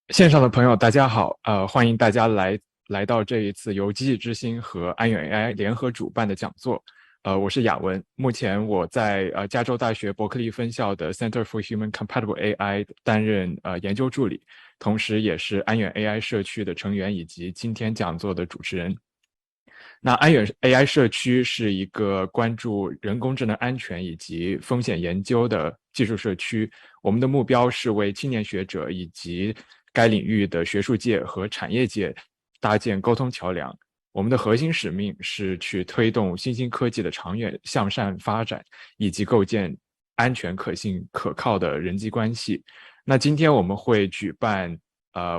线上的朋友，大家好，欢迎大家来到这一次由机器之星和安远 AI 联合主办的讲座。我是雅文，目前我在加州大学伯克利分校的 Center for Human Compatible AI 担任研究助理，同时也是安远 AI 社区的成员以及今天讲座的主持人。那安远 AI 社区是一个关注人工智能安全以及风险研究的技术社区。我们的目标是为青年学者以及该领域的学术界和产业界搭建沟通桥梁。我们的核心使命是去推动新兴科技的长远向善发展，以及构建安全、可信、可靠的人际关系。那今天我们会举办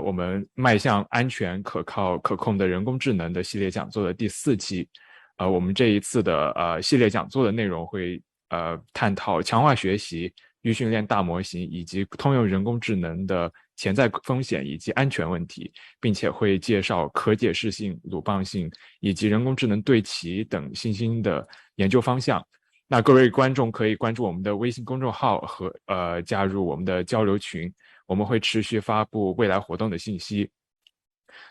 我们迈向安全、可靠、可控的人工智能的系列讲座的第4期。我们这一次的系列讲座的内容会探讨强化学习、预训练大模型以及通用人工智能的潜在风险以及安全问题，并且会介绍可解释性、鲁棒性以及人工智能对齐等新兴的研究方向。那各位观众可以关注我们的微信公众号和加入我们的交流群，我们会持续发布未来活动的信息。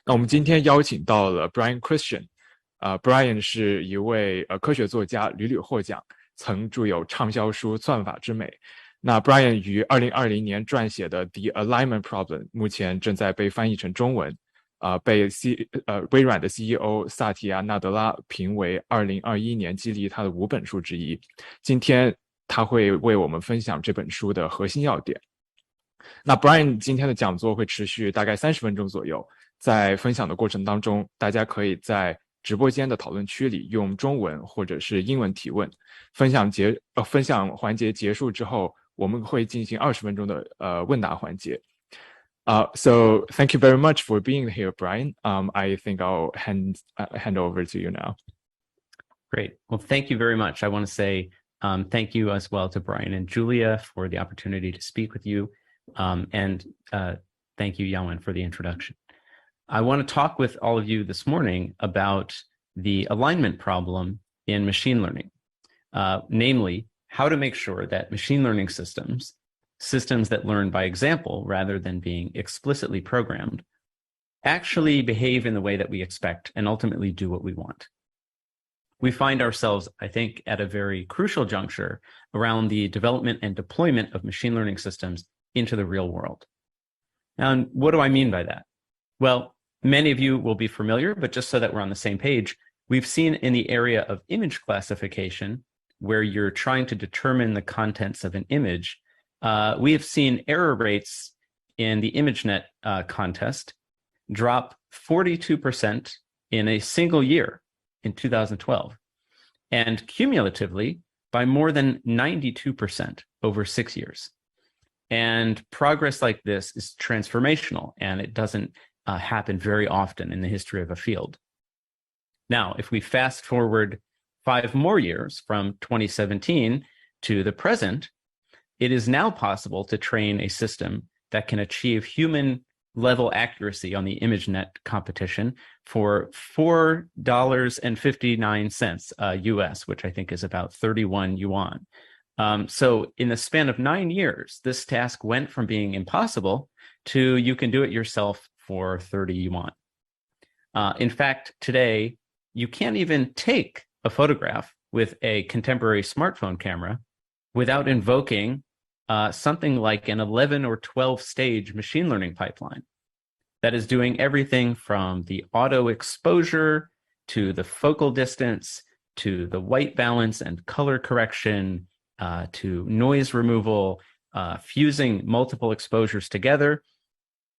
那我们今天邀请到了 Brian Christian，Brian 是一位科学作家，屡屡获奖，曾著有畅销书《算法之美》。那 Brian 于2020年撰写的《The Alignment Problem》目前正在被翻译成中文，被微软的 CEO 萨提亚·纳德拉评为2021年激励他的5本书之一。今天他会为我们分享这本书的核心要点。那 Brian 今天的讲座会持续大概30分钟左右，在分享的过程当中，大家可以在直播间的讨论区里用中文或者是英文提问。分享环节结束之后，我们会进行20分钟的问答环节。So thank you very much for being here, Brian. I think I'll hand over to you now. Great. Well, thank you very much. I want to say thank you as well to Brian and Julia for the opportunity to speak with you. And thank you, Yawen, for the introduction. I want to talk with all of you this morning about the alignment problem in machine learning, namely, how to make sure that machine learning systems that learn by example rather than being explicitly programmed, actually behave in the way that we expect and ultimately do what we want. We find ourselves, I think, at a very crucial juncture around the development and deployment of machine learning systems into the real world. Now, what do I mean by that? Well, many of you will be familiar, but just so that we're on the same page, we've seen in the area of image classification, where you're trying to determine the contents of an image, we have seen error rates in the ImageNet contest drop 42% in a single year in 2012, and cumulatively by more than 92% over 6 years. And progress like this is transformational, and it doesn't happen very often in the history of a field. Now, if we fast forward 5 more years from 2017 to the present, it is now possible to train a system that can achieve human level accuracy on the ImageNet competition for $4.59 US, which I think is about 31 yuan. So in the span of 9 years, this task went from being impossible to you can do it yourself for 30 yuan. In fact, today, you can't even take a photograph with a contemporary smartphone camera without invoking something like an 11 or 12 stage machine learning pipeline that is doing everything from the auto exposure to the focal distance to the white balance and color correction to noise removal, fusing multiple exposures together.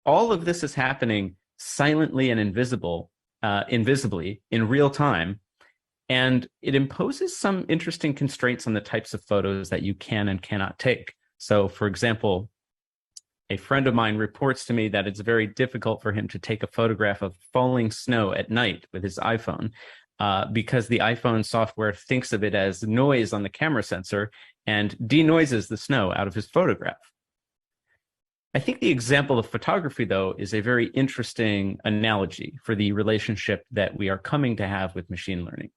All of this is happening silently and invisibly in real time. And it imposes some interesting constraints on the types of photos that you can and cannot take. So, for example, a friend of mine reports to me that it's very difficult for him to take a photograph of falling snow at night with his iPhone because the iPhone software thinks of it as noise on the camera sensor and denoises the snow out of his photograph. I think the example of photography, though, is a very interesting analogy for the relationship that we are coming to have with machine learning,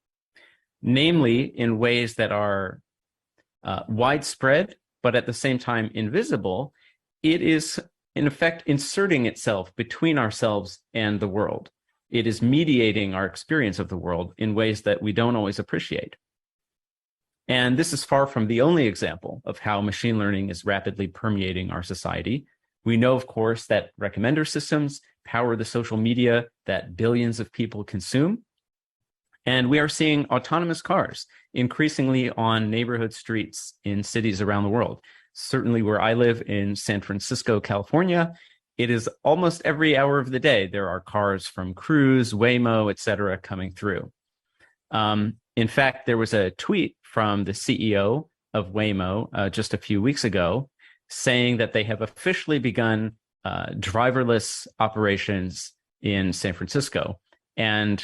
namely in ways that are widespread, but at the same time invisible. It is in effect inserting itself between ourselves and the world. It is mediating our experience of the world in ways that we don't always appreciate. And this is far from the only example of how machine learning is rapidly permeating our society. We know, of course, that recommender systems power the social media that billions of people consume. And we are seeing autonomous cars increasingly on neighborhood streets in cities around the world. Certainly where I live in San Francisco, California, it is almost every hour of the day there are cars from Cruise, Waymo, et cetera, coming through. In fact, there was a tweet from the CEO of Waymo just a few weeks ago saying that they have officially begun driverless operations in San Francisco. And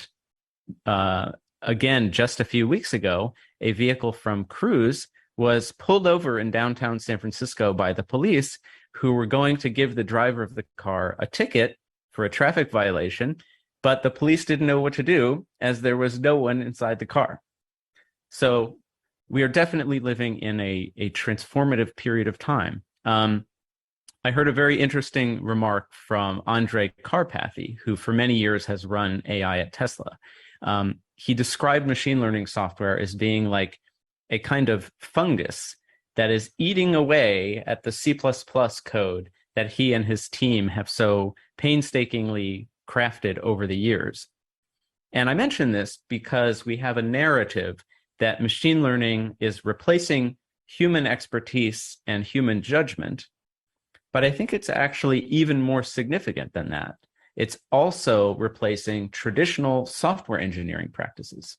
again, just a few weeks ago, a vehicle from Cruise was pulled over in downtown San Francisco by the police, who were going to give the driver of the car a ticket for a traffic violation, but the police didn't know what to do as there was no one inside the car. So we are definitely living in a transformative period of time. I heard a very interesting remark from Andrej Karpathy, who for many years has run AI at Tesla. He described machine learning software as being like a kind of fungus that is eating away at the C++ code that he and his team have so painstakingly crafted over the years. And I mention this because we have a narrative that machine learning is replacing human expertise and human judgment. But I think it's actually even more significant than that. It's also replacing traditional software engineering practices.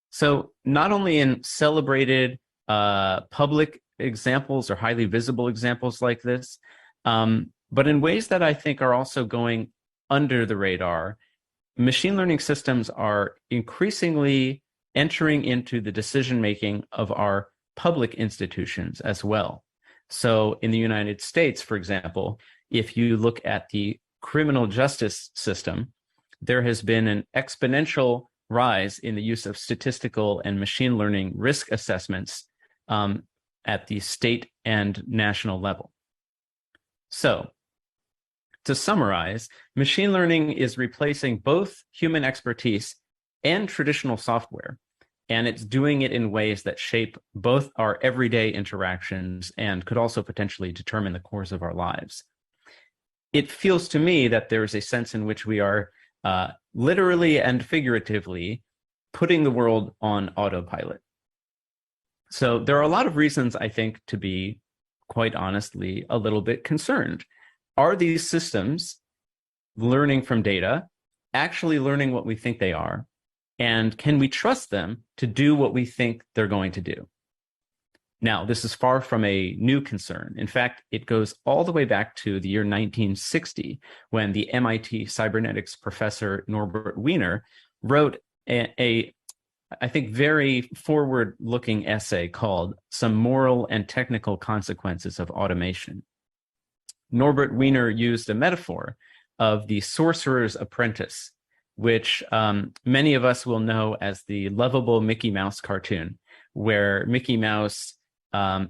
So not only in celebrated public examples or highly visible examples like this, but in ways that I think are also going under the radar, machine learning systems are increasingly entering into the decision-making of our public institutions as well. So in the United States, for example, if you look at the criminal justice system, there has been an exponential rise in the use of statistical and machine learning risk assessments at the state and national level. So to summarize, machine learning is replacing both human expertise and traditional software, and it's doing it in ways that shape both our everyday interactions and could also potentially determine the course of our lives. It feels to me that there is a sense in which we are literally and figuratively putting the world on autopilot. So there are a lot of reasons, I think, to be, quite honestly, a little bit concerned. Are these systems learning from data, actually learning what we think they are? And can we trust them to do what we think they're going to do? Now, this is far from a new concern. In fact, it goes all the way back to the year 1960, when the MIT cybernetics professor Norbert Wiener wrote a I think, very forward-looking essay called Some Moral and Technical Consequences of Automation. Norbert Wiener used a metaphor of the sorcerer's apprentice, which many of us will know as the lovable Mickey Mouse cartoon, where Mickey Mouse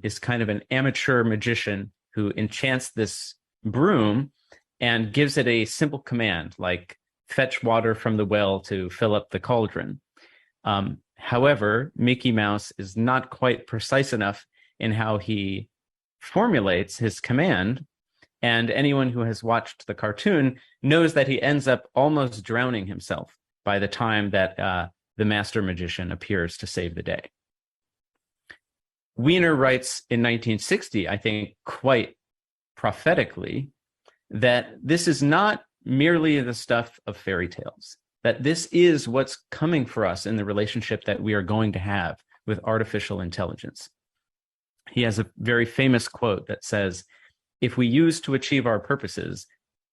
is kind of an amateur magician who enchants this broom and gives it a simple command, like fetch water from the well to fill up the cauldron. However, Mickey Mouse is not quite precise enough in how he formulates his command, and anyone who has watched the cartoon knows that he ends up almost drowning himself by the time that the master magician appears to save the day. Wiener writes in 1960, I think quite prophetically, that this is not merely the stuff of fairy tales, that this is what's coming for us in the relationship that we are going to have with artificial intelligence. He has a very famous quote that says, "If we use to achieve our purposes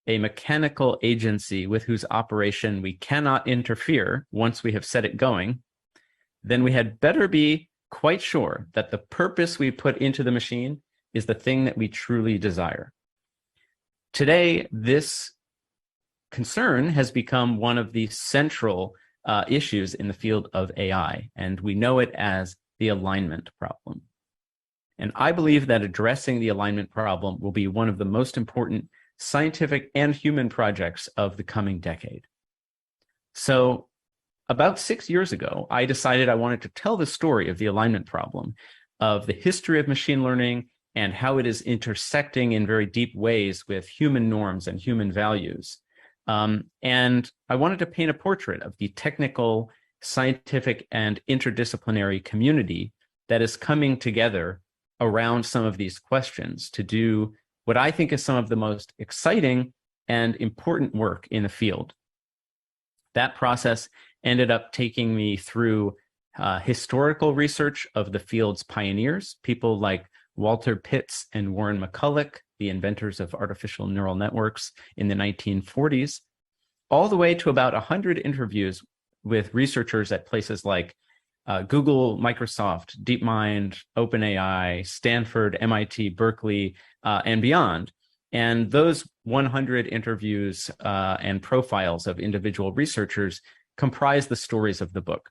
a mechanical agency with whose operation we cannot interfere once we have set it going, then we had better be quite sure that the purpose we put into the machine is the thing that we truly desire." Today, this concern has become one of the central issues in the field of AI, and we know it as the alignment problem. And I believe that addressing the alignment problem will be one of the most important scientific and human projects of the coming decade. So about 6 years ago, I decided I wanted to tell the story of the alignment problem, of the history of machine learning and how it is intersecting in very deep ways with human norms and human values. And I wanted to paint a portrait of the technical, scientific, and interdisciplinary community that is coming together around some of these questions to do what I think is some of the most exciting and important work in the field. That process ended up taking me through historical research of the field's pioneers, people like Walter Pitts and Warren McCulloch, the inventors of artificial neural networks in the 1940s, all the way to about 100 interviews with researchers at places like Google, Microsoft, DeepMind, OpenAI, Stanford, MIT, Berkeley, and beyond. And those 100 interviews and profiles of individual researchers comprise the stories of the book.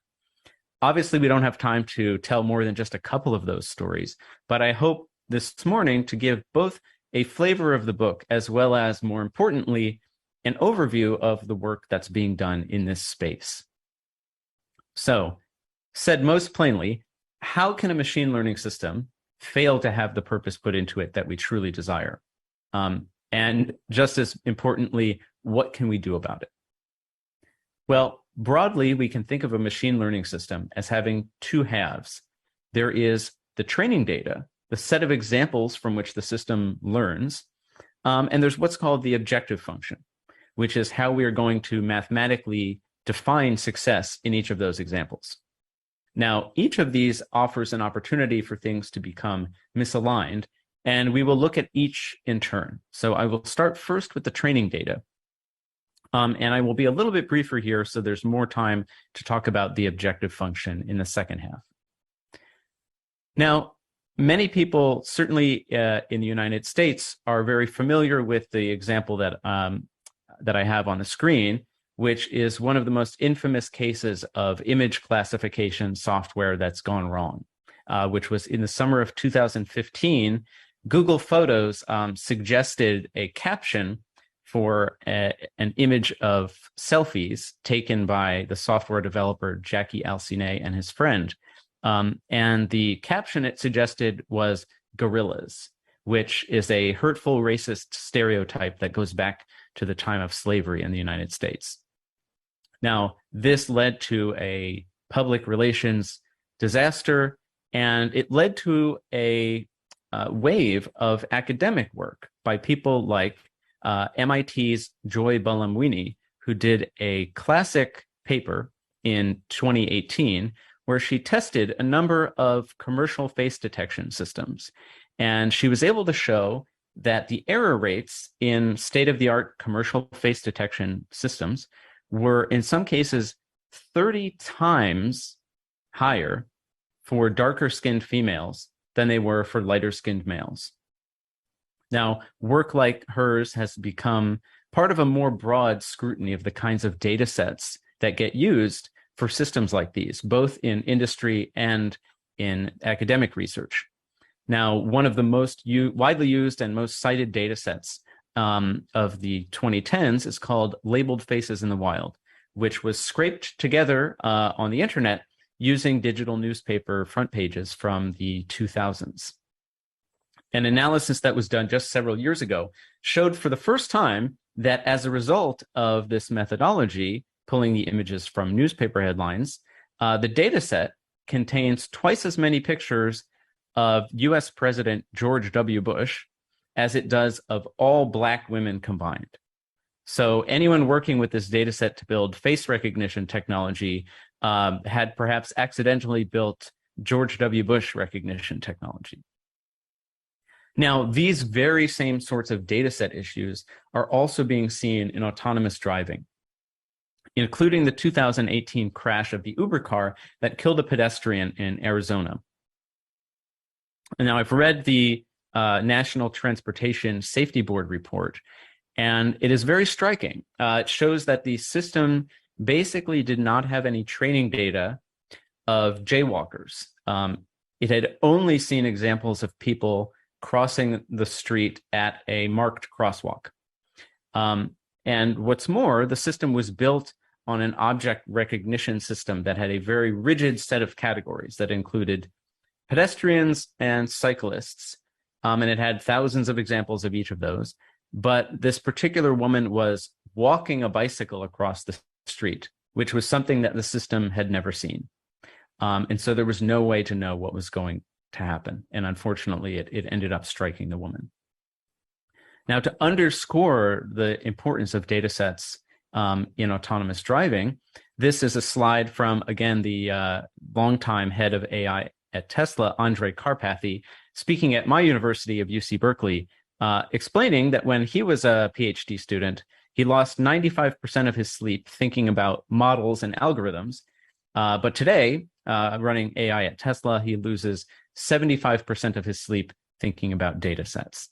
Obviously, we don't have time to tell more than just a couple of those stories, but I hope this morning to give both a flavor of the book as well as, more importantly, an overview of the work that's being done in this space. So, said most plainly, how can a machine learning system fail to have the purpose put into it that we truly desire? And just as importantly, what can we do about it? Well, broadly, we can think of a machine learning system as having two halves. There is the training data, the set of examples from which the system learns, and there's what's called the objective function, which is how we are going to mathematically define success in each of those examples. Now, each of these offers an opportunity for things to become misaligned, and we will look at each in turn. So I will start first with the training data. And I will be a little bit briefer here, so there's more time to talk about the objective function in the second half. Now, many people, certainly in the United States, are very familiar with the example that I have on the screen, which is one of the most infamous cases of image classification software that's gone wrong, which was in the summer of 2015. Google Photos suggested a caption for an image of selfies taken by the software developer Jackie Alcine and his friend. And the caption it suggested was gorillas, which is a hurtful racist stereotype that goes back to the time of slavery in the United States. Now, this led to a public relations disaster, and it led to a wave of academic work by people like MIT's Joy Buolamwini, who did a classic paper in 2018 where she tested a number of commercial face detection systems. And she was able to show that the error rates in state-of-the-art commercial face detection systems were, in some cases, 30 times higher for darker-skinned females than they were for lighter-skinned males. Now, work like hers has become part of a more broad scrutiny of the kinds of data sets that get used for systems like these, both in industry and in academic research. Now, one of the most widely used and most cited data sets of the 2010s is called Labeled Faces in the Wild, which was scraped together on the internet using digital newspaper front pages from the 2000s. An analysis that was done just several years ago showed for the first time that as a result of this methodology, pulling the images from newspaper headlines, the data set contains twice as many pictures of US President George W. Bush as it does of all Black women combined. So anyone working with this data set to build face recognition technology had perhaps accidentally built George W. Bush recognition technology. Now, these very same sorts of data set issues are also being seen in autonomous driving, including the 2018 crash of the Uber car that killed a pedestrian in Arizona. And now, I've read the National Transportation Safety Board report, and it is very striking. It shows that the system basically did not have any training data of jaywalkers. It had only seen examples of people crossing the street at a marked crosswalk. And what's more, the system was built on an object recognition system that had a very rigid set of categories that included pedestrians and cyclists. And it had thousands of examples of each of those. But this particular woman was walking a bicycle across the street, which was something that the system had never seen. And so there was no way to know what was going to happen. And unfortunately, it ended up striking the woman. Now, to underscore the importance of data sets in autonomous driving, this is a slide from, again, the longtime head of AI at Tesla, Andrej Karpathy, speaking at my university of UC Berkeley, explaining that when he was a PhD student, he lost 95% of his sleep thinking about models and algorithms. But today, running AI at Tesla, he loses 75% of his sleep thinking about data sets.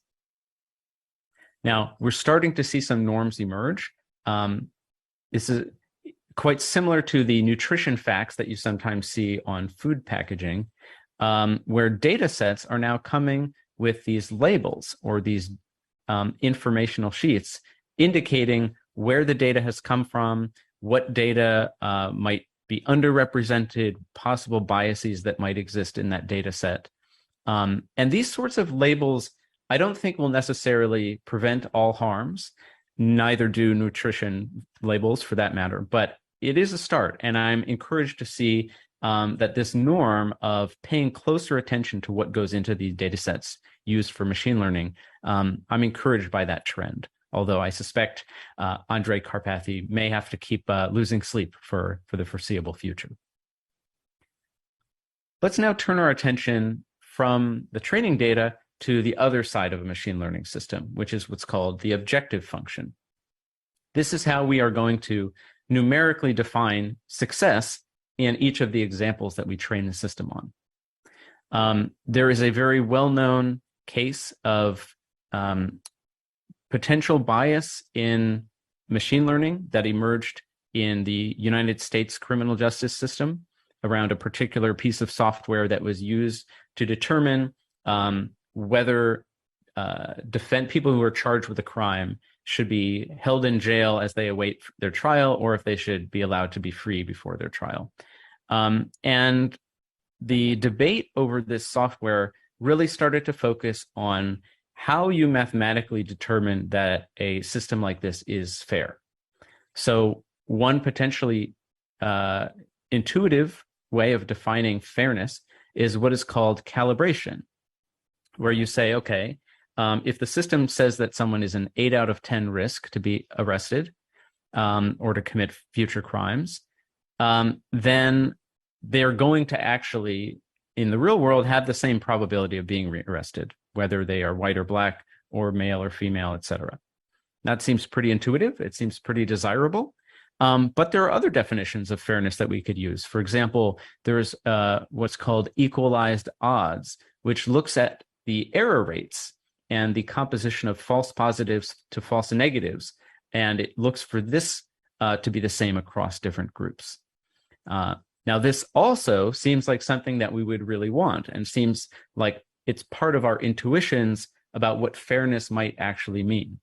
Now, we're starting to see some norms emerge. This is quite similar to the nutrition facts that you sometimes see on food packaging, where data sets are now coming with these labels or these informational sheets indicating where the data has come from, what data might be underrepresented, possible biases that might exist in that data set. And these sorts of labels, I don't think will necessarily prevent all harms, neither do nutrition labels for that matter, but it is a start. And I'm encouraged to see that this norm of paying closer attention to what goes into these data sets used for machine learning, I'm encouraged by that trend. Although I suspect Andrej Karpathy may have to keep losing sleep for the foreseeable future. Let's now turn our attention from the training data to the other side of a machine learning system, which is what's called the objective function. This is how we are going to numerically define success in each of the examples that we train the system on. There is a very well-known case of potential bias in machine learning that emerged in the United States criminal justice system around a particular piece of software that was used to determine whether people who are charged with a crime should be held in jail as they await their trial, or if they should be allowed to be free before their trial. And the debate over this software really started to focus on how you mathematically determine that a system like this is fair. So one potentially intuitive way of defining fairness is what is called calibration, where you say, okay, if the system says that someone is an 8 out of 10 risk to be arrested or to commit future crimes, then they're going to actually, in the real world, have the same probability of being arrested, whether they are white or black or male or female, et cetera. That seems pretty intuitive. It seems pretty desirable. But there are other definitions of fairness that we could use. For example, there's what's called equalized odds, which looks at the error rates and the composition of false positives to false negatives. And it looks for this to be the same across different groups. Now, this also seems like something that we would really want, and seems like it's part of our intuitions about what fairness might actually mean.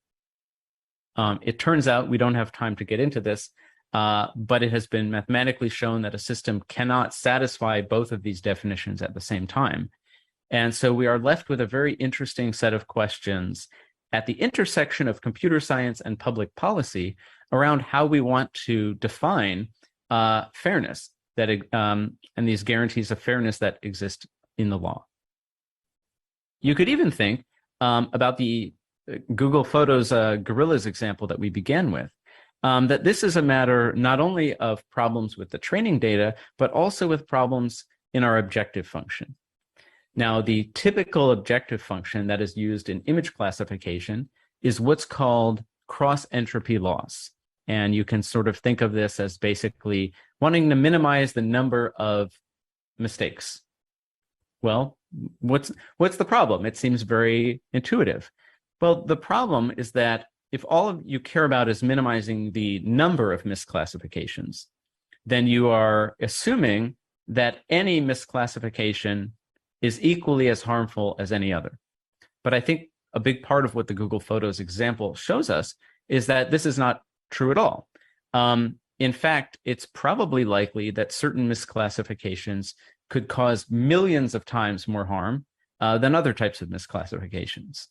It turns out we don't have time to get into this, but it has been mathematically shown that a system cannot satisfy both of these definitions at the same time. And so we are left with a very interesting set of questions at the intersection of computer science and public policy around how we want to define fairness that and these guarantees of fairness that exist in the law. You could even think about the Google Photos gorillas example that we began with, that this is a matter not only of problems with the training data, but also with problems in our objective function. Now, the typical objective function that is used in image classification is what's called cross-entropy loss. And you can sort of think of this as basically wanting to minimize the number of mistakes. Well, what's the problem? It seems very intuitive. Well, the problem is that if all you care about is minimizing the number of misclassifications, then you are assuming that any misclassification is equally as harmful as any other. But I think a big part of what the Google Photos example shows us is that this is not true at all. In fact, it's probably likely that certain misclassifications could cause millions of times more harm than other types of misclassifications.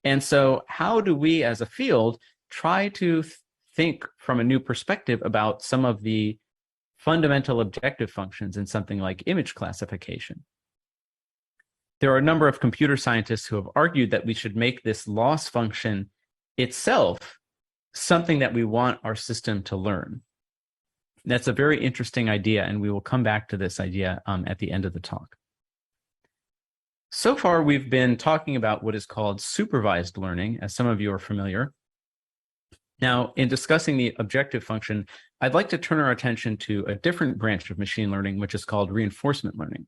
And so how do we as a field try to think from a new perspective about some of the fundamental objective functions in something like image classification? There are a number of computer scientists who have argued that we should make this loss function itself something that we want our system to learn. That's a very interesting idea, and we will come back to this idea at the end of the talk. So far, we've been talking about what is called supervised learning, as some of you are familiar. Now, in discussing the objective function, I'd like to turn our attention to a different branch of machine learning, which is called reinforcement learning.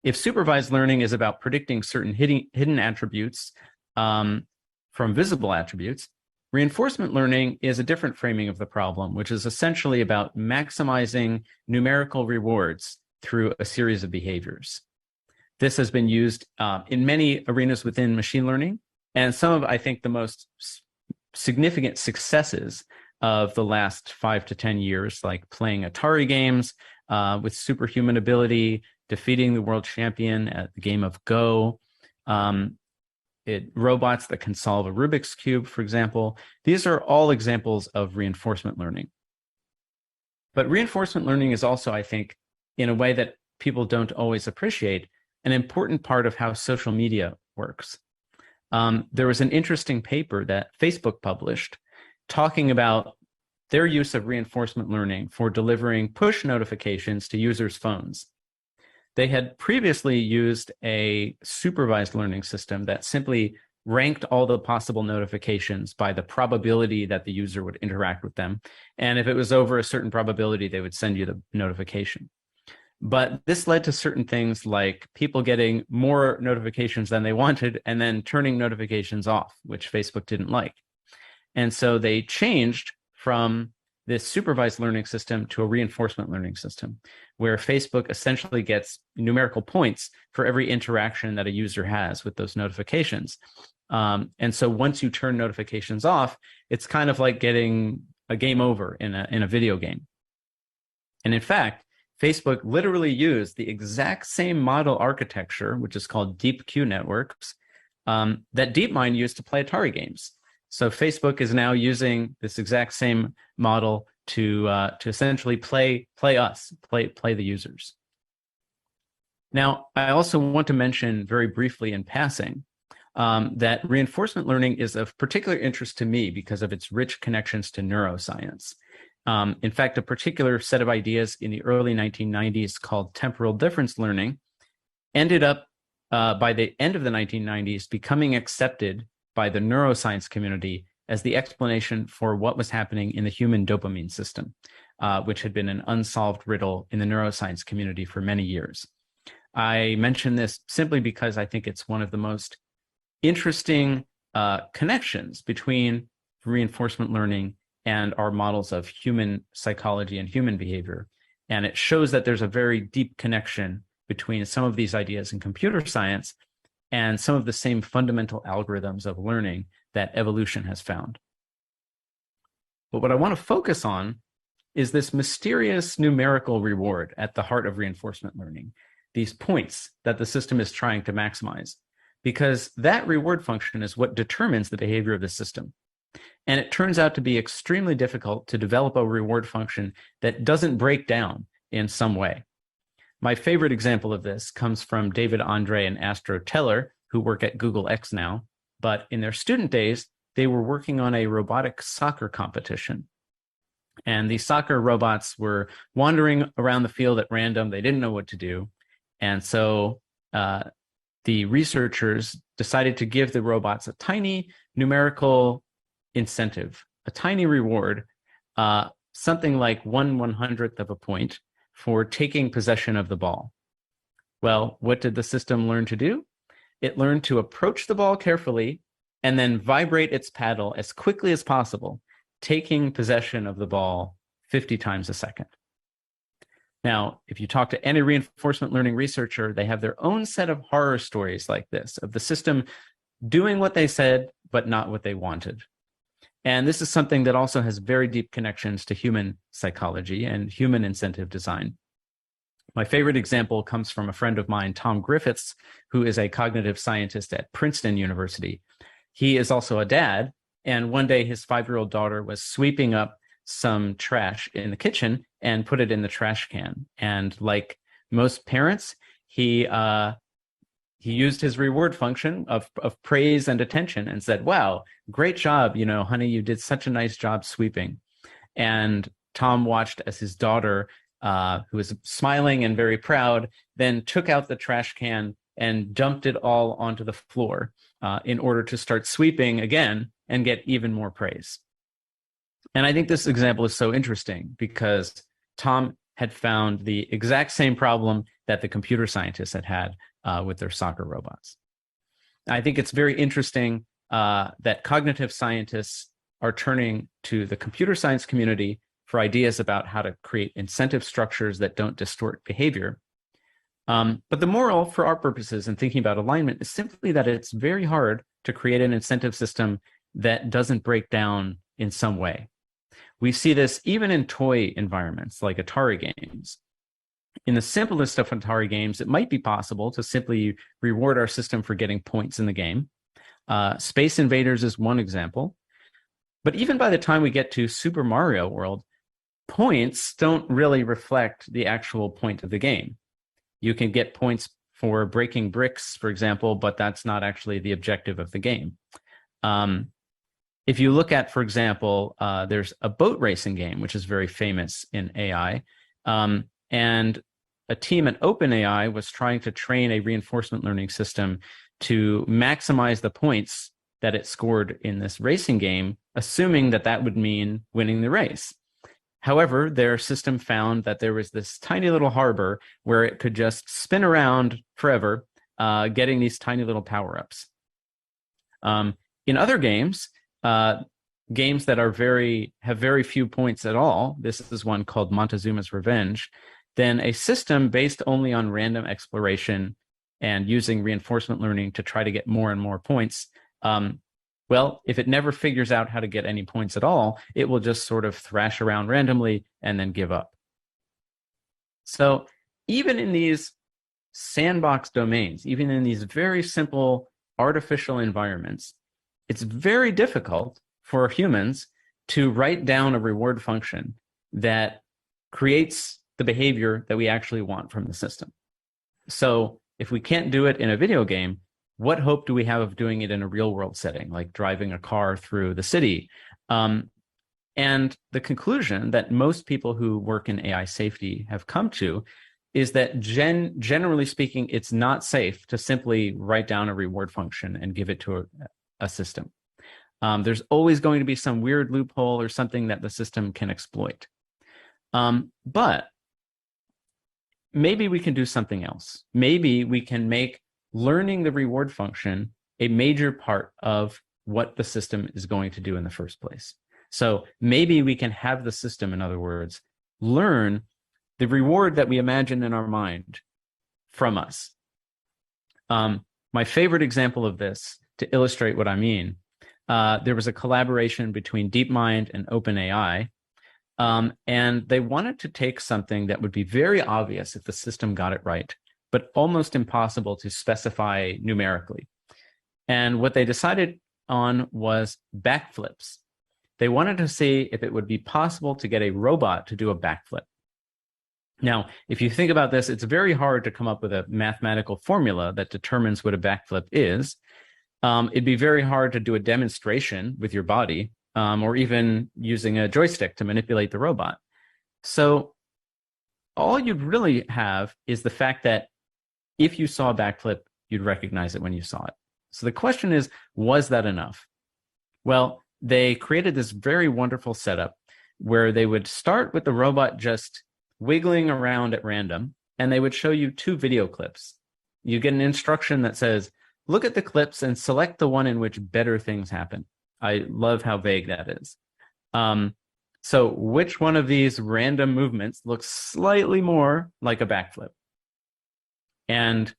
If supervised learning is about predicting certain hidden attributes from visible attributes, reinforcement learning is a different framing of the problem, which is essentially about maximizing numerical rewards through a series of behaviors. This has been used in many arenas within machine learning, and some of, I think, the most significant successes of the last 5 to 10 years, like playing Atari games with superhuman ability, defeating the world champion at the game of Go, robots that can solve a Rubik's Cube, for example. These are all examples of reinforcement learning. But reinforcement learning is also, I think, in a way that people don't always appreciate, an important part of how social media works. There was an interesting paper that Facebook published talking about their use of reinforcement learning for delivering push notifications to users' phones. They had previously used a supervised learning system that simply ranked all the possible notifications by the probability that the user would interact with them. And if it was over a certain probability, they would send you the notification. But this led to certain things like people getting more notifications than they wanted and then turning notifications off, which Facebook didn't like. And so they changed from this supervised learning system to a reinforcement learning system, where Facebook essentially gets numerical points for every interaction that a user has with those notifications. And so once you turn notifications off, it's kind of like getting a game over in a video game. And in fact, Facebook literally used the exact same model architecture, which is called deep Q networks, that DeepMind used to play Atari games. So Facebook is now using this exact same model to essentially play the users. Now, I also want to mention very briefly in passing that reinforcement learning is of particular interest to me because of its rich connections to neuroscience. In fact, a particular set of ideas in the early 1990s called temporal difference learning ended up by the end of the 1990s becoming accepted by the neuroscience community as the explanation for what was happening in the human dopamine system, which had been an unsolved riddle in the neuroscience community for many years. I mention this simply because I think it's one of the most interesting connections between reinforcement learning and our models of human psychology and human behavior. And it shows that there's a very deep connection between some of these ideas in computer science and some of the same fundamental algorithms of learning that evolution has found. But what I want to focus on is this mysterious numerical reward at the heart of reinforcement learning, these points that the system is trying to maximize, because that reward function is what determines the behavior of the system. And it turns out to be extremely difficult to develop a reward function that doesn't break down in some way. My favorite example of this comes from David Andre and Astro Teller, who work at Google X now. But in their student days, they were working on a robotic soccer competition. And these soccer robots were wandering around the field at random. They didn't know what to do. And so the researchers decided to give the robots a tiny numerical incentive, a tiny reward, something like 1/100th of a point for taking possession of the ball. Well, what did the system learn to do? It learned to approach the ball carefully and then vibrate its paddle as quickly as possible, taking possession of the ball 50 times a second. Now, if you talk to any reinforcement learning researcher, they have their own set of horror stories like this, of the system doing what they said, but not what they wanted. And this is something that also has very deep connections to human psychology and human incentive design. My favorite example comes from a friend of mine, Tom Griffiths, who is a cognitive scientist at Princeton University. He is also a dad, and one day his 5-year-old daughter was sweeping up some trash in the kitchen and put it in the trash can. And like most parents, he used his reward function of praise and attention and said, "Wow, great job, honey, you did such a nice job sweeping." And Tom watched as his daughter, who was smiling and very proud, then took out the trash can and dumped it all onto the floor in order to start sweeping again and get even more praise. And I think this example is so interesting because Tom had found the exact same problem that the computer scientists had with their soccer robots. I think it's very interesting that cognitive scientists are turning to the computer science community for ideas about how to create incentive structures that don't distort behavior. But the moral for our purposes in thinking about alignment is simply that it's very hard to create an incentive system that doesn't break down in some way. We see this even in toy environments like Atari games. In the simplest of Atari games, it might be possible to simply reward our system for getting points in the game. Space Invaders is one example. But even by the time we get to Super Mario World, points don't really reflect the actual point of the game. You can get points for breaking bricks, for example, but that's not actually the objective of the game. If you look at, for example, there's a boat racing game, which is very famous in AI. And a team at OpenAI was trying to train a reinforcement learning system to maximize the points that it scored in this racing game, assuming that that would mean winning the race. However, their system found that there was this tiny little harbor where it could just spin around forever, getting these tiny little power-ups. In other games, games that are have very few points at all, this is one called Montezuma's Revenge, then a system based only on random exploration and using reinforcement learning to try to get more and more points, well, if it never figures out how to get any points at all, it will just sort of thrash around randomly and then give up. So even in these sandbox domains, even in these very simple artificial environments, it's very difficult for humans to write down a reward function that creates the behavior that we actually want from the system. So if we can't do it in a video game, what hope do we have of doing it in a real world setting, like driving a car through the city? And the conclusion that most people who work in AI safety have come to is that generally speaking, it's not safe to simply write down a reward function and give it to a system. There's always going to be some weird loophole or something that the system can exploit. But maybe we can do something else. Maybe we can make learning the reward function a major part of what the system is going to do in the first place. So maybe we can have the system, in other words, learn the reward that we imagine in our mind from us. My favorite example of this, to illustrate what I mean, there was a collaboration between DeepMind and OpenAI, and they wanted to take something that would be very obvious if the system got it right, but almost impossible to specify numerically. And what they decided on was backflips. They wanted to see if it would be possible to get a robot to do a backflip. Now, if you think about this, it's very hard to come up with a mathematical formula that determines what a backflip is. It'd be very hard to do a demonstration with your body, or even using a joystick to manipulate the robot. So all you'd really have is the fact that if you saw a backflip, you'd recognize it when you saw it. So the question is, was that enough? Well, they created this very wonderful setup where they would start with the robot just wiggling around at random, and they would show you 2 video clips. You get an instruction that says, look at the clips and select the one in which better things happen. I love how vague that is. So which one of these random movements looks slightly more like a backflip? And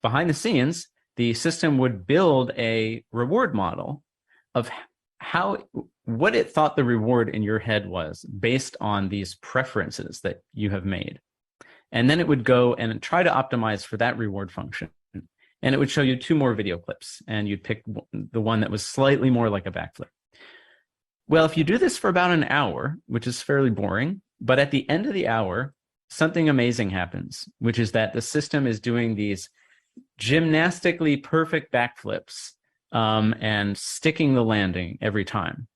behind the scenes, the system would build a reward model of what it thought the reward in your head was based on these preferences that you have made. And then it would go and try to optimize for that reward function. And it would show you 2 more video clips, and you'd pick the one that was slightly more like a backflip. Well, if you do this for about an hour, which is fairly boring, but at the end of the hour, something amazing happens, which is that the system is doing these gymnastically perfect backflips and sticking the landing every time.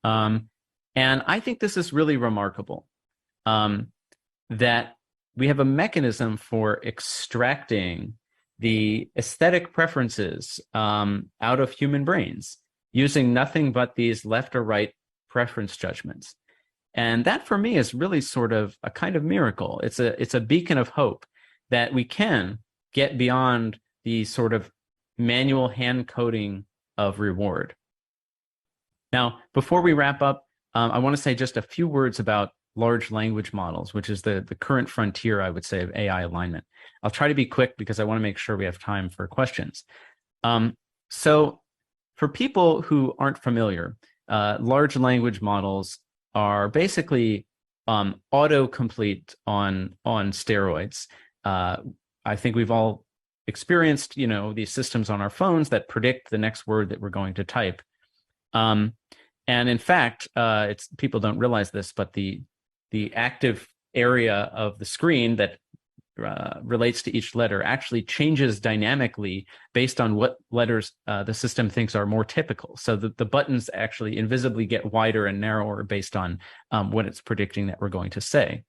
And I think this is really remarkable, that we have a mechanism for extracting the aesthetic preferences out of human brains using nothing but these left or right preference judgments. And that for me is really sort of a kind of miracle. It's a beacon of hope that we can get beyond the sort of manual hand coding of reward. Now, before we wrap up, I want to say just a few words about large language models, which is the current frontier, I would say, of AI alignment. I'll try to be quick because I want to make sure we have time for questions. So for people who aren't familiar, large language models are basically autocomplete on steroids. I think we've all experienced, these systems on our phones that predict the next word that we're going to type. And in fact, people don't realize this, but the active area of the screen that relates to each letter actually changes dynamically based on what letters the system thinks are more typical. So the buttons actually invisibly get wider and narrower based on what it's predicting that we're going to say.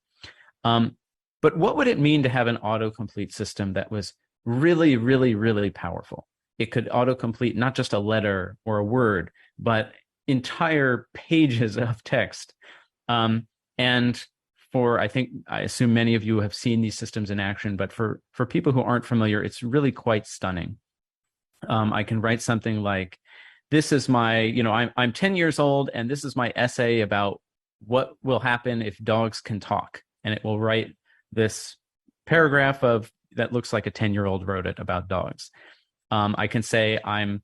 But what would it mean to have an autocomplete system that was really, really, really powerful? It could autocomplete not just a letter or a word, but entire pages of text. And I assume many of you have seen these systems in action, but for people who aren't familiar, it's really quite stunning. I can write something like, this is my, I'm 10 years old, and this is my essay about what will happen if dogs can talk. And it will write this paragraph that looks like a 10-year-old wrote it about dogs. I can say I'm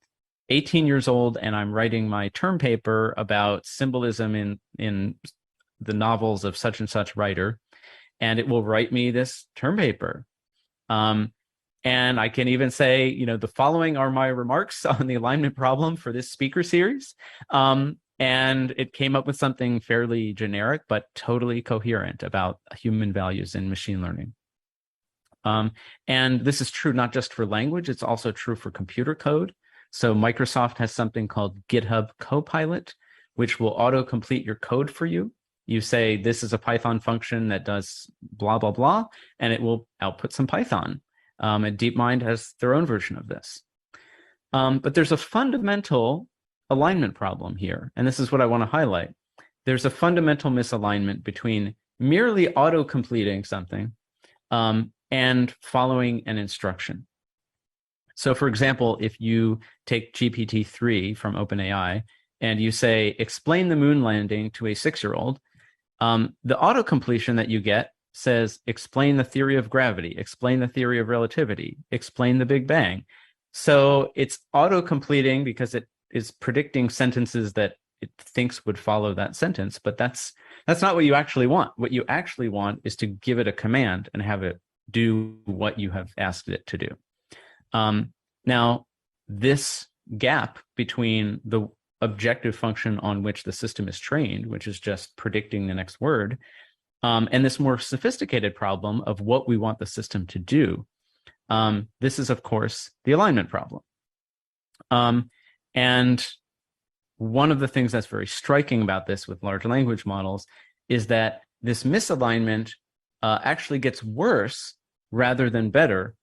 18 years old and I'm writing my term paper about symbolism in the novels of such and such writer, and it will write me this term paper. And I can even say, the following are my remarks on the alignment problem for this speaker series. And it came up with something fairly generic, but totally coherent about human values in machine learning. And this is true not just for language, it's also true for computer code. So Microsoft has something called GitHub Copilot, which will autocomplete your code for you. You say, this is a Python function that does blah, blah, blah, and it will output some Python. And DeepMind has their own version of this. But there's a fundamental alignment problem here, and this is what I want to highlight. There's a fundamental misalignment between merely auto-completing something and following an instruction. So for example, if you take GPT-3 from OpenAI and you say, explain the moon landing to a 6-year-old, the auto-completion that you get says, explain the theory of gravity, explain the theory of relativity, explain the Big Bang. So it's auto-completing because it is predicting sentences that it thinks would follow that sentence, but that's not what you actually want. What you actually want is to give it a command and have it do what you have asked it to do. Now, this gap between the objective function on which the system is trained, which is just predicting the next word, and this more sophisticated problem of what we want the system to do, this is, of course, the alignment problem. And one of the things that's very striking about this with large language models is that this misalignment actually gets worse rather than better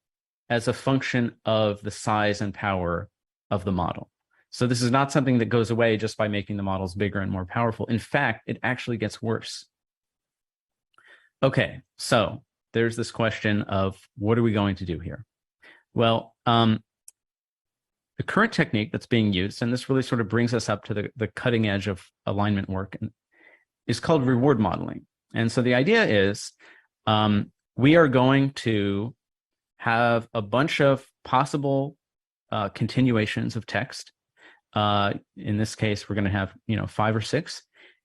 as a function of the size and power of the model. So this is not something that goes away just by making the models bigger and more powerful. In fact, it actually gets worse. Okay, so there's this question of what are we going to do here? Well, the current technique that's being used, and this really sort of brings us up to the cutting edge of alignment work, is called reward modeling. And so the idea is we are going to have a bunch of possible continuations of text. In this case, we're going to have 5 or 6,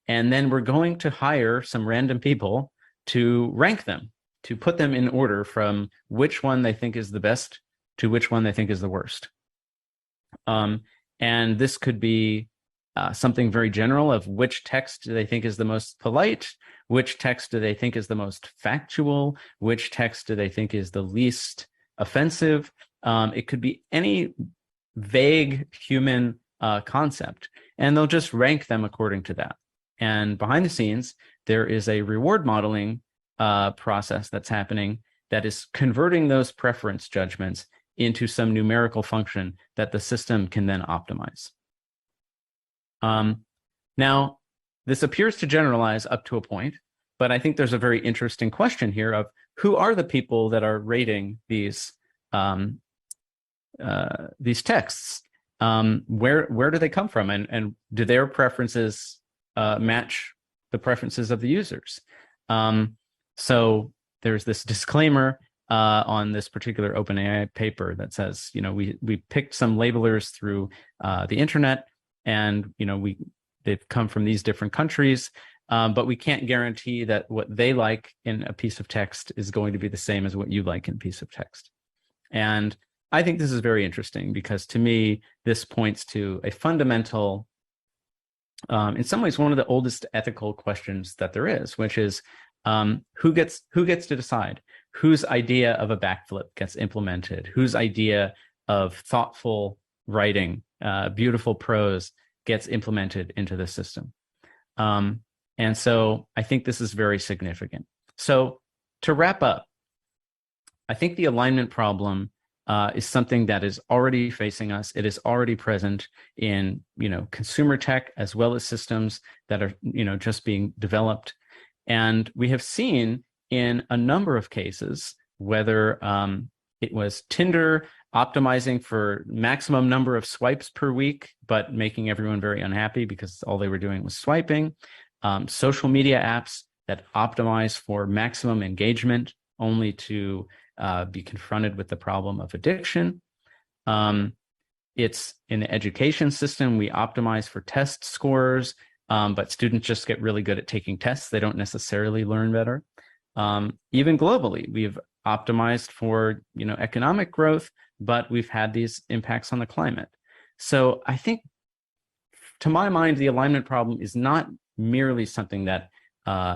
and then we're going to hire some random people to rank them, to put them in order from which one they think is the best to which one they think is the worst. And this could be something very general of which text do they think is the most polite, which text do they think is the most factual, which text do they think is the least offensive. It could be any vague human concept, and they'll just rank them according to that. And behind the scenes, there is a reward modeling process that's happening that is converting those preference judgments into some numerical function that the system can then optimize. Now, this appears to generalize up to a point, but I think there's a very interesting question here of who are the people that are rating these texts? Where do they come from, and do their preferences match the preferences of the users? So there's this disclaimer on this particular OpenAI paper that says, we picked some labelers through the internet, and they've come from these different countries, but we can't guarantee that what they like in a piece of text is going to be the same as what you like in a piece of text. And I think this is very interesting because, to me, this points to a fundamental, in some ways, one of the oldest ethical questions that there is, which is who gets to decide whose idea of a backflip gets implemented, whose idea of thoughtful writing, beautiful prose gets implemented into the system. And so I think this is very significant. So to wrap up, I think the alignment problem is something that is already facing us. It is already present in consumer tech as well as systems that are just being developed. And we have seen in a number of cases, whether it was Tinder optimizing for maximum number of swipes per week, but making everyone very unhappy because all they were doing was swiping, social media apps that optimize for maximum engagement only to be confronted with the problem of addiction. It's in the education system, we optimize for test scores, but students just get really good at taking tests. They don't necessarily learn better. Even globally, we've optimized for economic growth, but we've had these impacts on the climate. So I think, to my mind, the alignment problem is not merely something that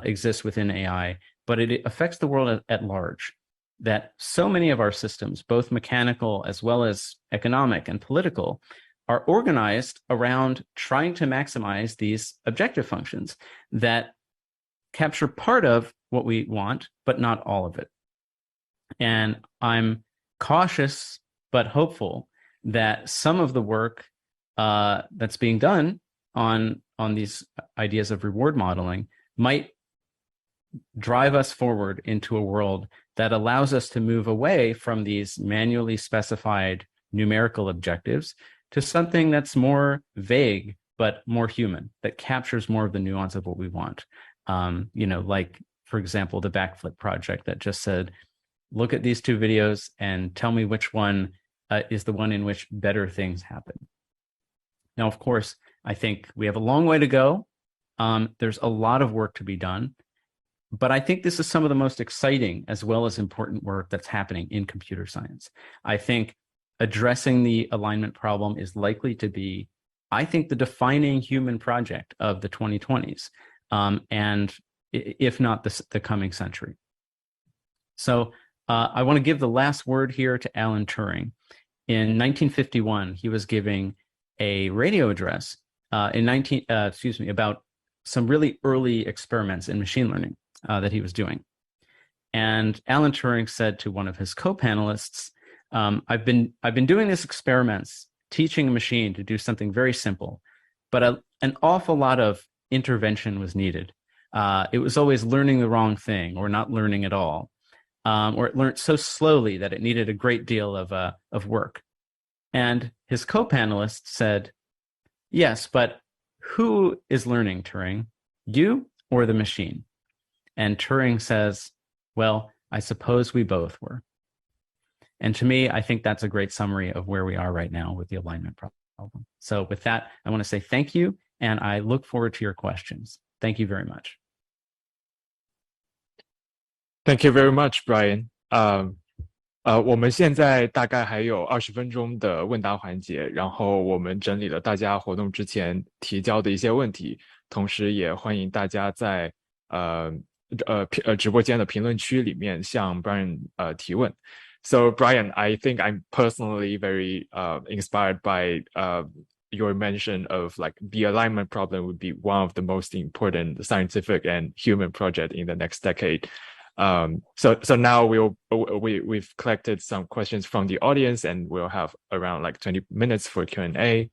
exists within AI, but it affects the world at large. That so many of our systems, both mechanical as well as economic and political, are organized around trying to maximize these objective functions that capture part of what we want, but not all of it. And I'm cautious but hopeful that some of the work that's being done on these ideas of reward modeling might drive us forward into a world that allows us to move away from these manually specified numerical objectives to something that's more vague but more human, that captures more of the nuance of what we want. Like, for example, the Backflip project that just said, look at these 2 videos and tell me which one is the one in which better things happen. Now, of course, I think we have a long way to go. There's a lot of work to be done. But I think this is some of the most exciting as well as important work that's happening in computer science. I think addressing the alignment problem is likely to be, I think, the defining human project of the 2020s, and if not the coming century. So I want to give the last word here to Alan Turing. In 1951, he was giving a radio address about some really early experiments in machine learning that he was doing. And Alan Turing said to one of his co-panelists, I've been doing these experiments, teaching a machine to do something very simple, but an awful lot of intervention was needed. It was always learning the wrong thing or not learning at all, or it learned so slowly that it needed a great deal of work. And his co-panelist said, yes, but who is learning, Turing? You or the machine? And Turing says, well, I suppose we both were. And to me, I think that's a great summary of where we are right now with the alignment problem. So with that, I want to say thank you, and I look forward to your questions. Thank you very much. Thank you very much, Brian. 我们现在大概还有20分钟的问答环节，然后我们整理了大家活动之前提交的一些问题，同时也欢迎大家在直播间的评论区里面向 Brian 提问。So Brian, I think I'm personally very inspired by your mention of like the alignment problem would be one of the most important scientific and human project in the next decade. So now we've collected some questions from the audience, and we'll have around like 20 minutes for Q&A.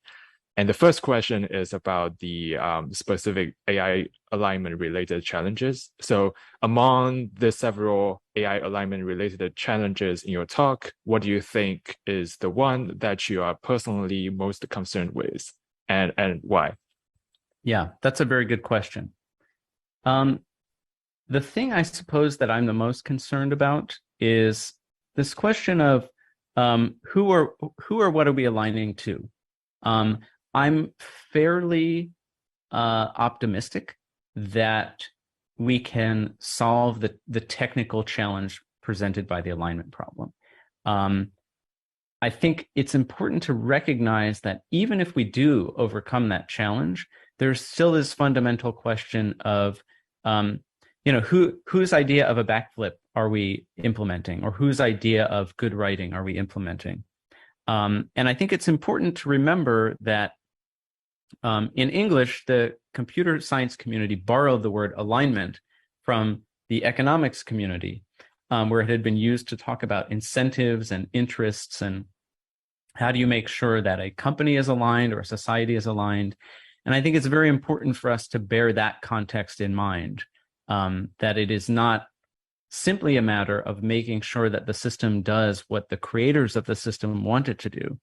And the first question is about the specific AI alignment related challenges. So among the several AI alignment related challenges in your talk, what do you think is the one that you are personally most concerned with, and why? Yeah, that's a very good question. The thing I suppose that I'm the most concerned about is this question of who or what are we aligning to? I'm fairly optimistic that we can solve the technical challenge presented by the alignment problem. I think it's important to recognize that even if we do overcome that challenge, there's still this fundamental question of, whose idea of a backflip are we implementing, or whose idea of good writing are we implementing? And I think it's important to remember that in English, the computer science community borrowed the word alignment from the economics community, where it had been used to talk about incentives and interests and how do you make sure that a company is aligned or a society is aligned. And I think it's very important for us to bear that context in mind, that it is not simply a matter of making sure that the system does what the creators of the system want it to do,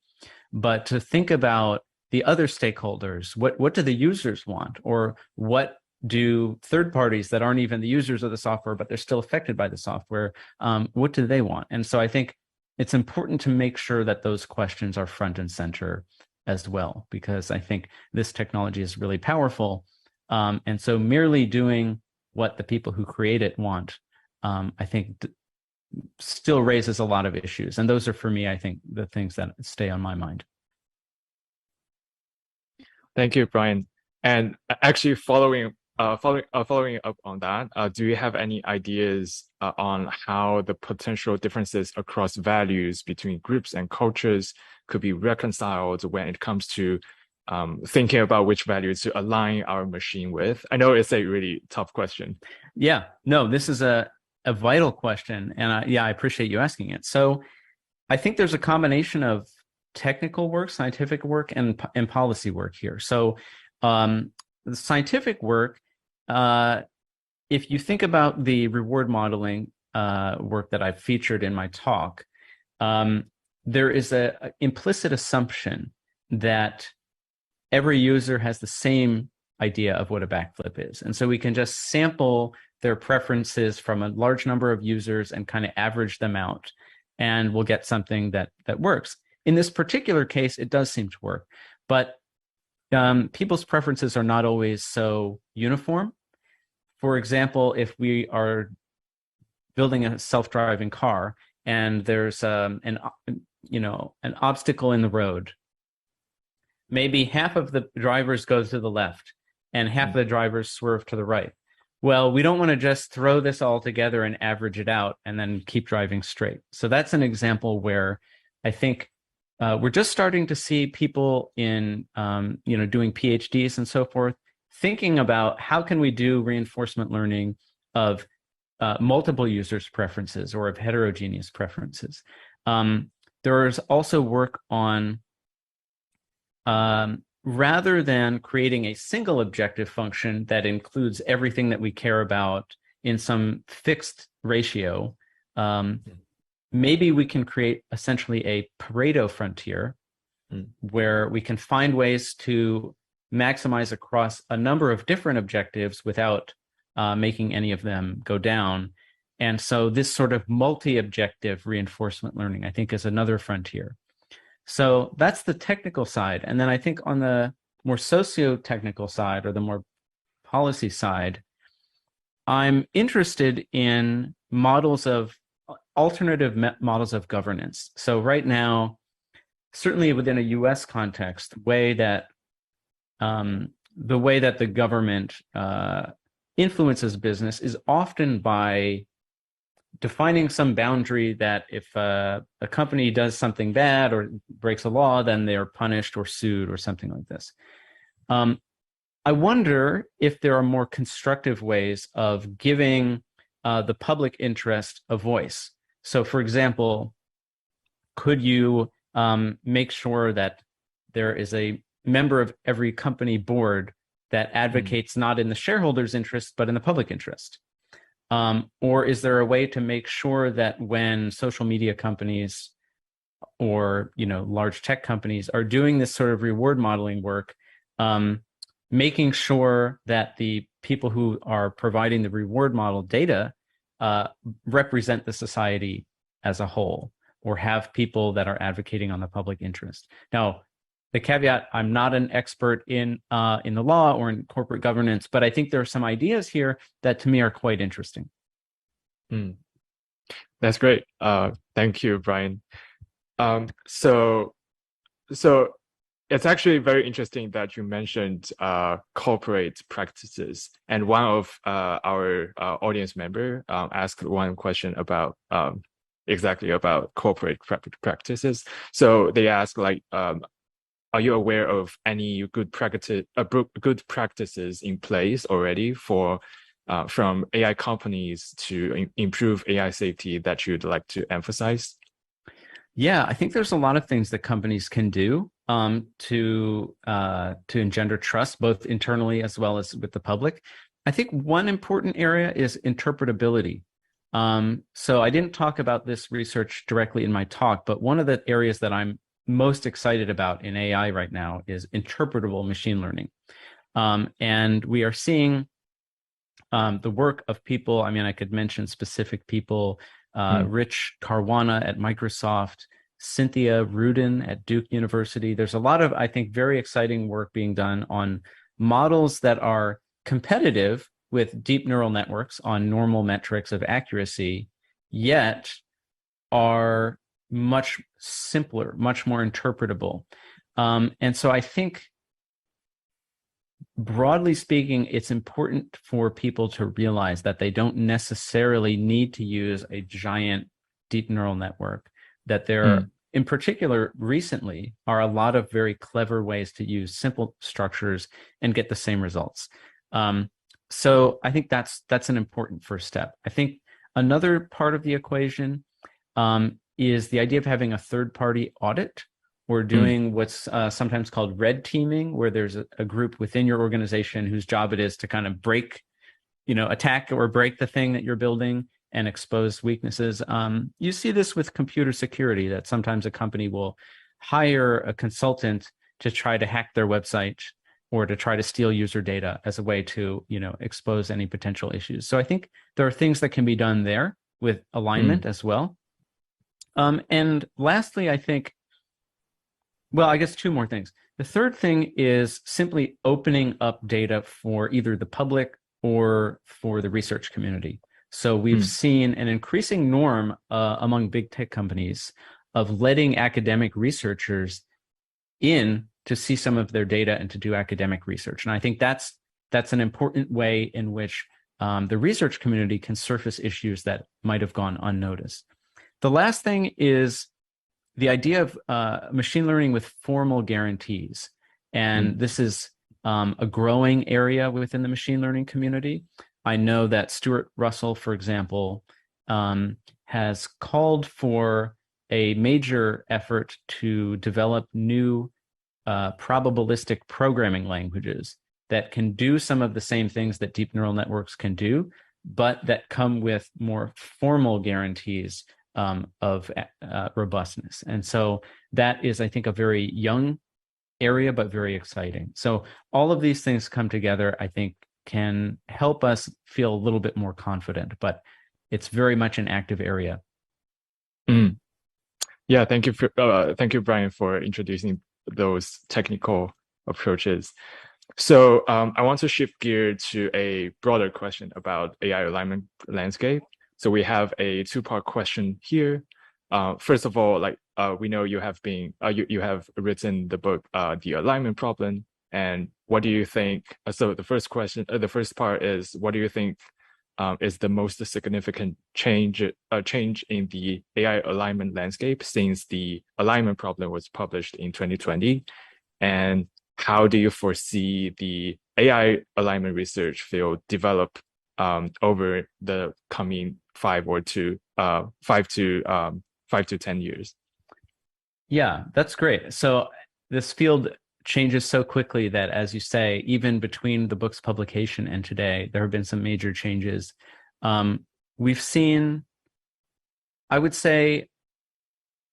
but to think about the other stakeholders. What do the users want? Or what do third parties that aren't even the users of the software, but they're still affected by the software, what do they want? And so I think it's important to make sure that those questions are front and center as well, because I think this technology is really powerful. And so merely doing what the people who create it want, I think still raises a lot of issues. And those are, for me, I think, the things that stay on my mind. Thank you, Brian. And actually, following up on that, do you have any ideas on how the potential differences across values between groups and cultures could be reconciled when it comes to thinking about which values to align our machine with? I know it's a really tough question. Yeah, no, this is a vital question, and I appreciate you asking it. So I think there's a combination of technical work, scientific work, and policy work here. So the scientific work, if you think about the reward modeling work that I've featured in my talk, there is an implicit assumption that every user has the same idea of what a backflip is. And so we can just sample their preferences from a large number of users and kind of average them out, and we'll get something that works. In this particular case, it does seem to work, but people's preferences are not always so uniform. For example, if we are building a self-driving car and there's an obstacle in the road, maybe half of the drivers go to the left and half of the drivers swerve to the right. Well, we don't want to just throw this all together and average it out and then keep driving straight. So that's an example where I think we're just starting to see people in, doing PhDs and so forth, thinking about how can we do reinforcement learning of multiple users' preferences or of heterogeneous preferences. There is also work on, rather than creating a single objective function that includes everything that we care about in some fixed ratio, maybe we can create essentially a Pareto frontier where we can find ways to maximize across a number of different objectives without making any of them go down. And so this sort of multi-objective reinforcement learning, I think, is another frontier. So that's the technical side. And then I think on the more socio-technical side, or the more policy side, I'm interested in alternative models of governance. So right now, certainly within a U.S. context, the way that the government influences business is often by defining some boundary that if a company does something bad or breaks a law, then they're punished or sued or something like this. I wonder if there are more constructive ways of giving the public interest a voice. So, for example, could you make sure that there is a member of every company board that advocates not in the shareholders' interest, but in the public interest? Or is there a way to make sure that when social media companies or large tech companies are doing this sort of reward modeling work, making sure that the people who are providing the reward model data represent the society as a whole, or have people that are advocating on the public interest? Now, the caveat, I'm not an expert in the law or in corporate governance, but I think there are some ideas here that to me are quite interesting. That's great. Thank you, Brian. So it's actually very interesting that you mentioned corporate practices. And one of our audience member asked one question about exactly about corporate practices. So they ask, like, are you aware of any good practices in place already for from AI companies to improve AI safety that you'd like to emphasize? Yeah, I think there's a lot of things that companies can do to engender trust, both internally as well as with the public. I think one important area is interpretability. So I didn't talk about this research directly in my talk, but one of the areas that I'm most excited about in AI right now is interpretable machine learning. And we are seeing the work of people. I mean, I could mention specific people, Rich Caruana at Microsoft, Cynthia Rudin at Duke University. There's a lot of, I think, very exciting work being done on models that are competitive with deep neural networks on normal metrics of accuracy, yet are much simpler, much more interpretable. And so I think, broadly speaking, it's important for people to realize that they don't necessarily need to use a giant deep neural network, that there, in particular, recently, are a lot of very clever ways to use simple structures and get the same results. So I think that's an important first step. I think another part of the equation is the idea of having a third-party audit, or doing what's sometimes called red teaming, where there's a group within your organization whose job it is to kind of attack or break the thing that you're building and expose weaknesses. You see this with computer security, that sometimes a company will hire a consultant to try to hack their website or to try to steal user data as a way to, expose any potential issues. So I think there are things that can be done there with alignment as well. And lastly, I think, well, I guess two more things. The third thing is simply opening up data for either the public or for the research community. So we've seen an increasing norm among big tech companies of letting academic researchers in to see some of their data and to do academic research. And I think that's an important way in which the research community can surface issues that might have gone unnoticed. The last thing is the idea of machine learning with formal guarantees. And this is a growing area within the machine learning community. I know that Stuart Russell, for example, has called for a major effort to develop new probabilistic programming languages that can do some of the same things that deep neural networks can do, but that come with more formal guarantees of robustness. And so that is, I think, a very young area, but very exciting. So all of these things come together, I think, can help us feel a little bit more confident, but it's very much an active area. Mm. Yeah, thank you, Brian, for introducing those technical approaches. So I want to shift gear to a broader question about AI alignment landscape. So we have a two-part question here. First of all, we know you have written the book, The Alignment Problem, and what do you think? So the first part is, what do you think is the most significant change in the AI alignment landscape since The Alignment Problem was published in 2020, and how do you foresee the AI alignment research field develop over the coming 5 to 10 years? Yeah, that's great. So this field changes so quickly that, as you say, even between the book's publication and today, there have been some major changes. We've seen, I would say,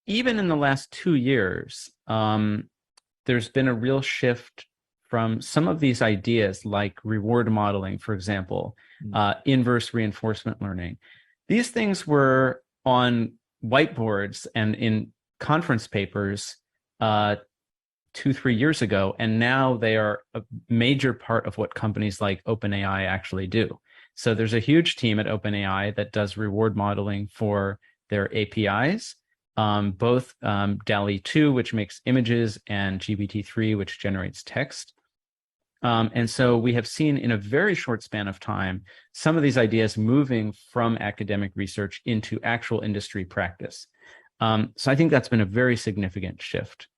even in the last 2 years, there's been a real shift from some of these ideas like reward modeling, for example, inverse reinforcement learning. These things were on whiteboards and in conference papers 2-3 years ago, and now they are a major part of what companies like OpenAI actually do. So there's a huge team at OpenAI that does reward modeling for their APIs, both DALL-E 2, which makes images, and GPT-3, which generates text. And so we have seen in a very short span of time some of these ideas moving from academic research into actual industry practice. So I think that's been a very significant shift.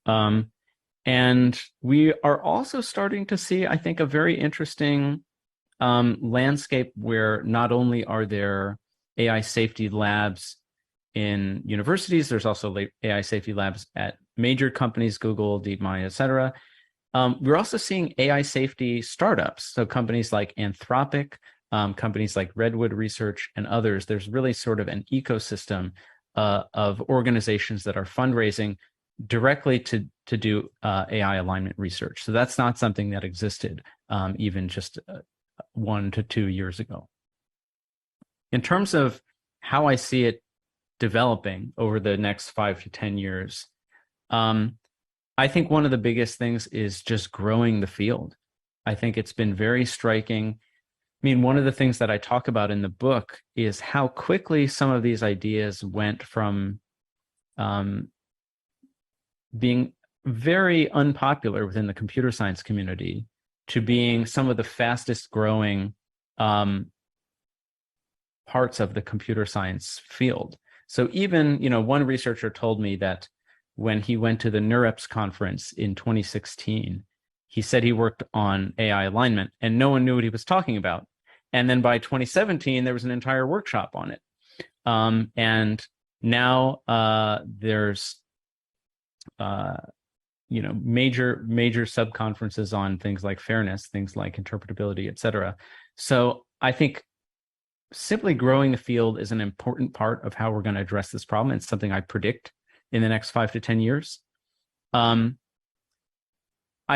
And we are also starting to see, I think, a very interesting landscape where not only are there AI safety labs in universities, there's also AI safety labs at major companies, Google, DeepMind, et cetera. We're also seeing AI safety startups. So companies like Anthropic, companies like Redwood Research, and others. There's really sort of an ecosystem of organizations that are fundraising directly to do AI alignment research. So that's not something that existed even just 1 to 2 years ago. In terms of how I see it developing over the next 5 to 10 years, I think one of the biggest things is just growing the field. I think it's been very striking. I mean, one of the things that I talk about in the book is how quickly some of these ideas went from being very unpopular within the computer science community to being some of the fastest growing parts of the computer science field. So even, one researcher told me that when he went to the NeurIPS conference in 2016, he said he worked on AI alignment and no one knew what he was talking about. And then by 2017, there was an entire workshop on it. And now there's major sub-conferences on things like fairness, things like interpretability, et cetera. So I think simply growing the field is an important part of how we're going to address this problem. It's something I predict in the next 5 to 10 years. I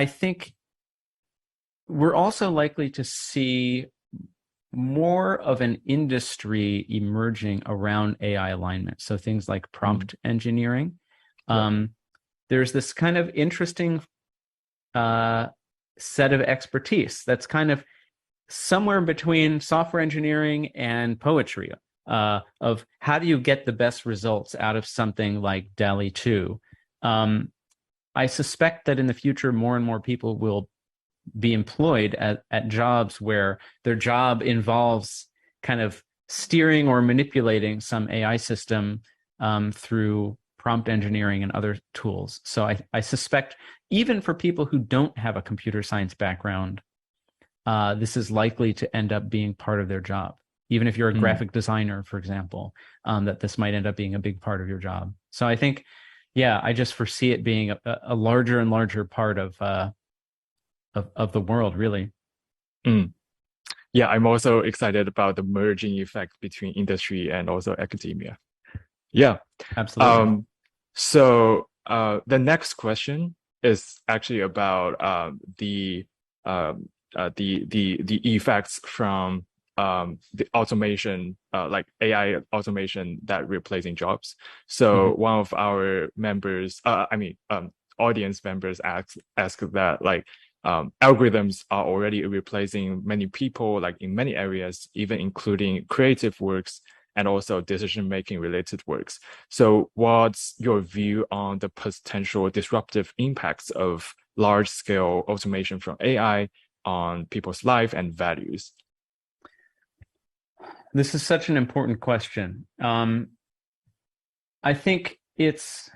think we're also likely to see more of an industry emerging around AI alignment. So things like prompt engineering. There's this kind of interesting set of expertise that's kind of somewhere between software engineering and poetry, of how do you get the best results out of something like DALL-E 2. I suspect that in the future, more and more people will be employed at jobs where their job involves kind of steering or manipulating some AI system through prompt engineering and other tools. So I suspect even for people who don't have a computer science background, this is likely to end up being part of their job. Even if you're a graphic designer, for example, that this might end up being a big part of your job. So I think, I just foresee it being a larger and larger part of the world, really. Yeah, I'm also excited about the merging effect between industry and also academia. Yeah, absolutely. So the next question is actually about the the effects from the automation, like AI automation that replacing jobs. So one of our members, audience members ask that like algorithms are already replacing many people, like in many areas, even including creative works and also decision-making related works. So what's your view on the potential disruptive impacts of large-scale automation from AI on people's life and values? This is such an important question. I think it's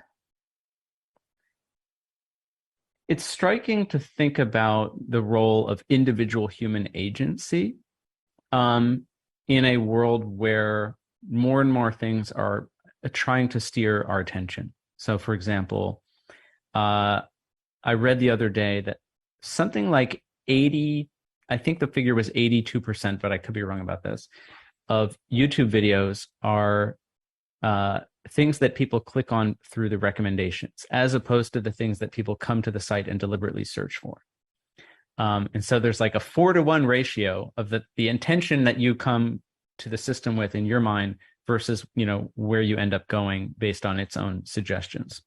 striking to think about the role of individual human agency in a world where more and more things are trying to steer our attention. So, for example, I read the other day that something like 80, I think the figure was 82%, but I could be wrong about this, of YouTube videos are things that people click on through the recommendations, as opposed to the things that people come to the site and deliberately search for. And so there's like a 4-to-1 ratio of the intention that you come to the system with in your mind versus, you know, where you end up going based on its own suggestions.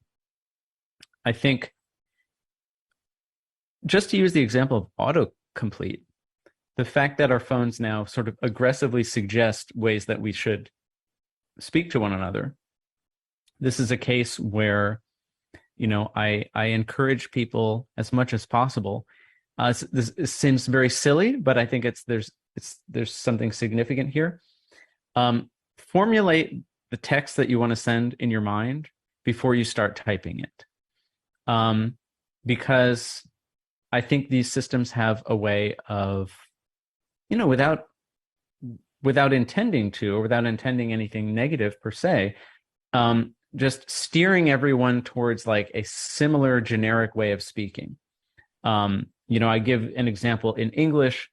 I think, just to use the example of autocomplete, the fact that our phones now sort of aggressively suggest ways that we should speak to one another. This is a case where, you know, I encourage people as much as possible. This seems very silly, but I think there's something significant here. Formulate the text that you want to send in your mind before you start typing it, because I think these systems have a way of, you know, without intending to, or without intending anything negative per se, just steering everyone towards like a similar generic way of speaking. You know, I give an example in English.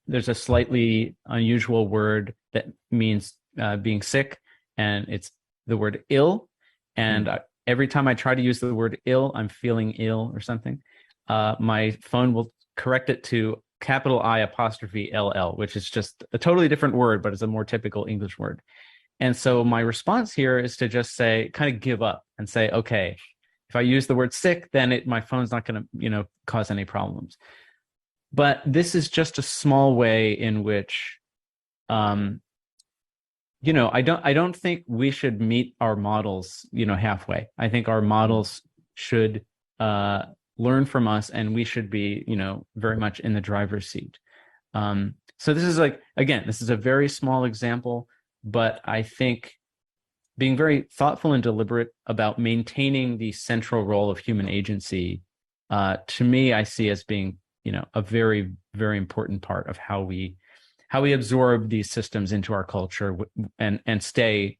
There's a slightly unusual word that means being sick, and it's the word ill. And every time I try to use the word ill, I'm feeling ill or something. My phone will correct it to capital I apostrophe LL, which is just a totally different word, but it's a more typical English word. And so my response here is to just say, kind of give up and say, okay, if I use the word sick, then my phone's not going to, you know, cause any problems. But this is just a small way in which, you know, I don't think we should meet our models, you know, halfway. I think our models should learn from us, and we should be, you know, very much in the driver's seat. So this is like, again, this is a very small example, but I think being very thoughtful and deliberate about maintaining the central role of human agency, to me, I see as being, you know, a very, very important part of how we absorb these systems into our culture and stay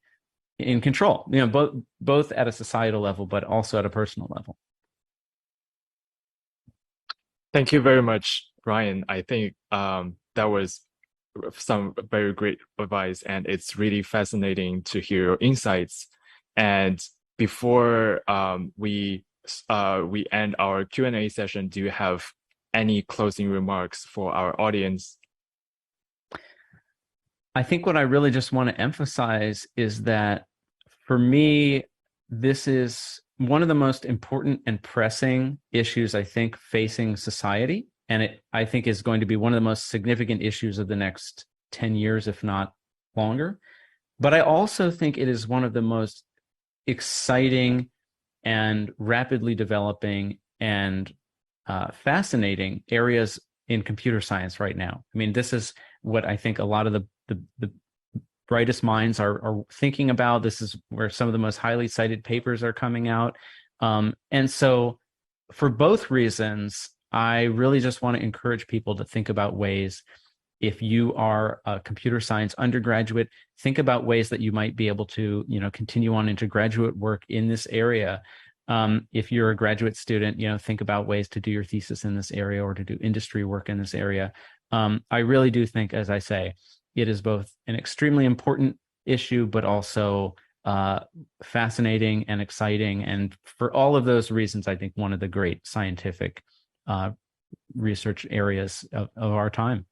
in control, you know, both at a societal level, but also at a personal level. Thank you very much, Ryan. I think that was some very great advice, and it's really fascinating to hear your insights. And before we end our Q&A session, do you have any closing remarks for our audience? I think what I really just want to emphasize is that for me, this is one of the most important and pressing issues, I think, facing society. And I think is going to be one of the most significant issues of the next 10 years, if not longer. But I also think it is one of the most exciting and rapidly developing and fascinating areas in computer science right now. I mean, this is what I think a lot of the brightest minds are thinking about. This is where some of the most highly cited papers are coming out. And so for both reasons, I really just want to encourage people to think about ways, if you are a computer science undergraduate, think about ways that you might be able to, you know, continue on into graduate work in this area. If you're a graduate student, you know, think about ways to do your thesis in this area or to do industry work in this area. I really do think, as I say, it is both an extremely important issue, but also fascinating and exciting. And for all of those reasons, I think one of the great scientific research areas of our time.